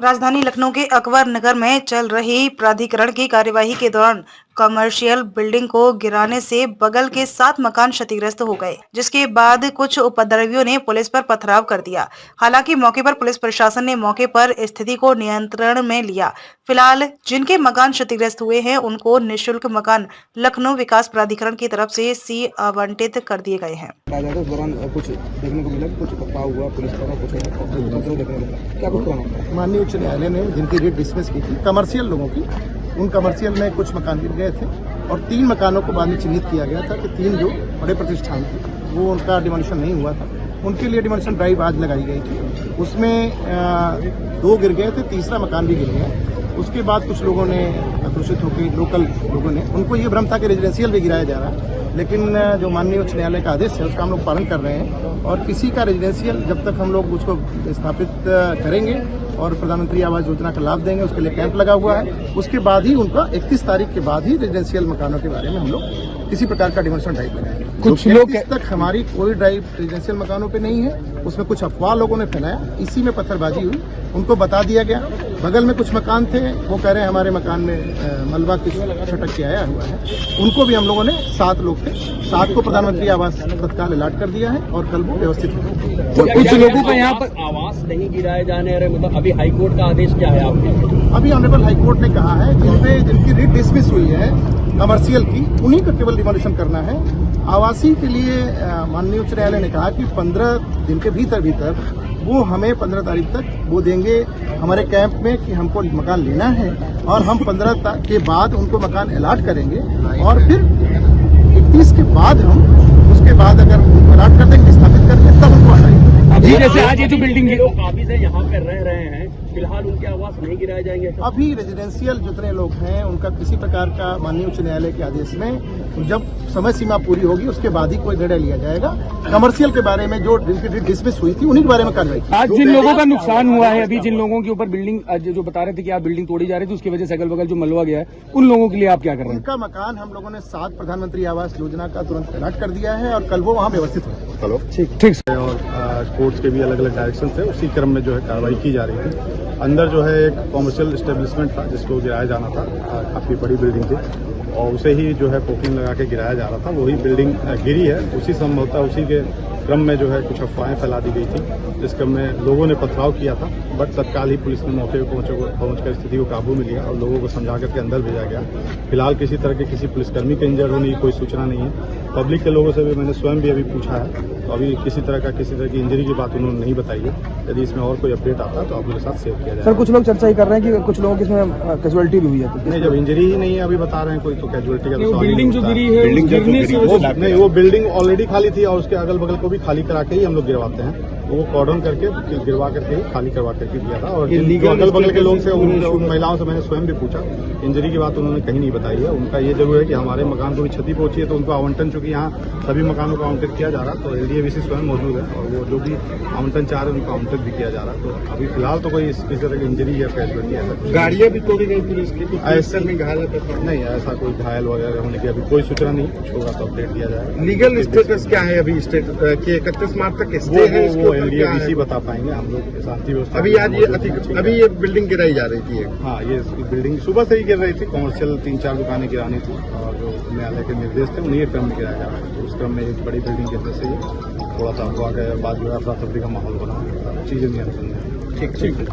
राजधानी लखनऊ के अकबर नगर में चल रही प्राधिकरण की कार्यवाही के दौरान कमर्शियल बिल्डिंग को गिराने से बगल के 7 मकान क्षतिग्रस्त हो गए, जिसके बाद कुछ उपद्रवियों ने पुलिस पर पथराव कर दिया। हालांकि मौके पर पुलिस प्रशासन ने मौके पर स्थिति को नियंत्रण में लिया। फिलहाल जिनके मकान क्षतिग्रस्त हुए हैं उनको निःशुल्क मकान लखनऊ विकास प्राधिकरण की तरफ से आवंटित कर दिए गए हैं। उस दौरान कुछ देखने को मिला, कुछ पथराव हुआ पुलिस द्वारा, कुछ देखने को मिला। क्या कुछ माननीय उच्च न्यायालय ने जिनकी रेट डिसमिस की थी कमर्शियल लोगों की, उन कमर्शियल में कुछ मकान गिर गए थे और 3 मकानों को बाद में चिन्हित किया गया था कि 3 जो बड़े प्रतिष्ठान थे वो उनका डिमोलिशन नहीं हुआ था, उनके लिए डिमोलिशन ड्राइव आज लगाई गई थी। उसमें 2 गिर गए थे, तीसरा मकान भी गिर गया। उसके बाद कुछ लोगों ने आक्रोशित होकर, लोकल लोगों ने, उनको ये भ्रम था कि रेजिडेंशियल भी गिराया जा रहा है, लेकिन जो माननीय उच्च न्यायालय का आदेश है उसका हम लोग पालन कर रहे हैं और किसी का रेजिडेंशियल जब तक हम लोग उसको स्थापित करेंगे और प्रधानमंत्री आवास योजना का लाभ देंगे, उसके लिए कैंप लगा हुआ है, उसके बाद ही उनका 31 तारीख के बाद ही रेजिडेंशियल मकानों के बारे में हम लोग किसी प्रकार का डिमोलिशन ड्राइव लगाएंगे। कुछ लोग तक हमारी कोई ड्राइव रेजिडेंशियल मकानों पे नहीं है, उसमें कुछ अफवाह लोगों ने फैलाया, इसी में पत्थरबाजी हुई, उनको बता दिया गया। बगल में कुछ मकान थे, वो कह रहे हैं हमारे मकान में मलबा कुछ छटक के आया हुआ है, उनको भी हम लोगों ने 7 लोग थे, 7 को प्रधानमंत्री आवास तत्काल अलॉट कर दिया है और कल वो व्यवस्थित हो। तो कुछ लोगों का यहाँ पर आवास नहीं गिराए जाने रहे, मतलब अभी हाईकोर्ट का आदेश क्या है आपके? अभी ऑनरेबल हाईकोर्ट ने कहा है जिनकी रिट डिसमिस हुई है कमर्शियल की, उन्हीं का केवल डिमोलिशन करना है। आवासीय के लिए माननीय उच्च न्यायालय ने कहा कि 15 दिन के भीतर वो हमें 15 तारीख तक वो देंगे हमारे कैंप में कि हमको मकान लेना है और हम 15 के बाद उनको मकान अलॉट करेंगे और फिर 31 के बाद हम उसके बाद अगर अलॉट कर देंगे, स्थापित करके, तब उनको हटाएंगे। अभी जैसे आज ये जो बिल्डिंग लोग काबिज है यहाँ पर रह रहे हैं, फिलहाल उनके आवास नहीं गिराए जाएंगे? अभी रेजिडेंशियल जितने लोग हैं उनका किसी प्रकार का माननीय उच्च न्यायालय के आदेश में जब समय सीमा पूरी होगी उसके बाद ही कोई निर्णय लिया जाएगा। कमर्शियल के बारे में जो जिनकी डिसमिस हुई थी उन्हीं के बारे में कार्रवाई। आज जिन लोगों का नुकसान हुआ है, अभी जिन लोगों के ऊपर बिल्डिंग जो बता रहे थे कि आप बिल्डिंग तोड़ी जा रही थी, उसकी वजह से अगल बगल जो मलबा गया है, उन लोगों के लिए आप क्या कर रहे हैं? उनका मकान हम लोगों ने 7 प्रधानमंत्री आवास योजना का तुरंत अलॉट कर दिया है और कल वो वहाँ व्यवस्थित हो। हेलो, ठीक और कोर्ट्स के भी अलग अलग डायरेक्शन थे, उसी क्रम में जो है कार्रवाई की जा रही थी। अंदर जो है एक कॉमर्शियल एस्टेब्लिशमेंट था जिसको गिराया जाना था, काफ़ी बड़ी बिल्डिंग थी और उसे ही जो है पोकिंग लगा के गिराया जा रहा था। वही बिल्डिंग गिरी है, उसी संभवतः उसी के क्रम में जो है कुछ अफवाहें फैला दी गई थी, जिस क्रम में लोगों ने पथराव किया था, बट तत्काल ही पुलिस ने मौके पर पहुंचकर स्थिति को काबू में लिया और लोगों को समझा करके अंदर भेजा गया। फिलहाल किसी तरह के किसी पुलिसकर्मी के इंजर्ड होने की कोई सूचना नहीं है। पब्लिक के लोगों से भी मैंने स्वयं भी अभी पूछा है, तो अभी किसी तरह की इंजरी की बात उन्होंने नहीं बताई है। यदि इसमें और कोई अपडेट आता है तो आप मेरे साथ शेयर किया जाए। सर, कुछ लोग चर्चा ही कर रहे हैं कि कुछ लोगों की इसमें कैजुअलिटी भी हुई है। नहीं, जब इंजरी ही नहीं है अभी बता रहे हैं कोई, तो कैजुअलिटी का बिल्डिंग जो गिरी है, नहीं, वो बिल्डिंग ऑलरेडी खाली थी और उसके अगल बगल को भी खाली करा के ही हम लोग गिरवाते हैं। वो कॉर्डन करके गिरवा करके ही खाली करवा करके दिया था। और जो अगल बगल के लोग से, उन महिलाओं से मैंने स्वयं भी पूछा, इंजरी की बात उन्होंने कहीं नहीं बताई है। उनका ये जरूर है कि हमारे मकान को भी क्षति पहुंची है, तो उनको आवंटन, चूंकि यहाँ सभी मकानों को आवंटित किया जा रहा है, तो एलडीएवीसी स्वयं मौजूद है और वो जो भी आवंटन चाह रहे हैं उनको आवंटित भी किया जा रहा है। तो अभी फिलहाल तो कोई इस तरह की इंजरी या कैजुअलिटी है। गाड़ियाँ भी तोड़ी गई पुलिस की, ऐसा में घायल नहीं, ऐसा कोई घायल वगैरह होने की अभी कोई सूचना नहीं। कुछ होगा तो अपडेट दिया जाएगा। लीगल स्टेटस क्या है अभी? स्टेट के 31 मार्च तक स्टे है, वो एलडीएवीसी बता पाएंगे। हम लोग शांति व्यवस्था अभी आज ये बिल्डिंग गिराई जा रही थी। हाँ, ये बिल्डिंग सुबह से ही गिर रही थी। कॉमर्शियल 3-4 दुकानें गिरानी थी और जो न्यायालय के निर्देश थे उन्हीं क्रम में गिराया जा रहा है। तो उस क्रम में एक बड़ी बिल्डिंग गिरने से थोड़ा सा अफवाह के बाद जो है अफरा तफरी का माहौल बना, चीजें नियंत्रण में। ठीक।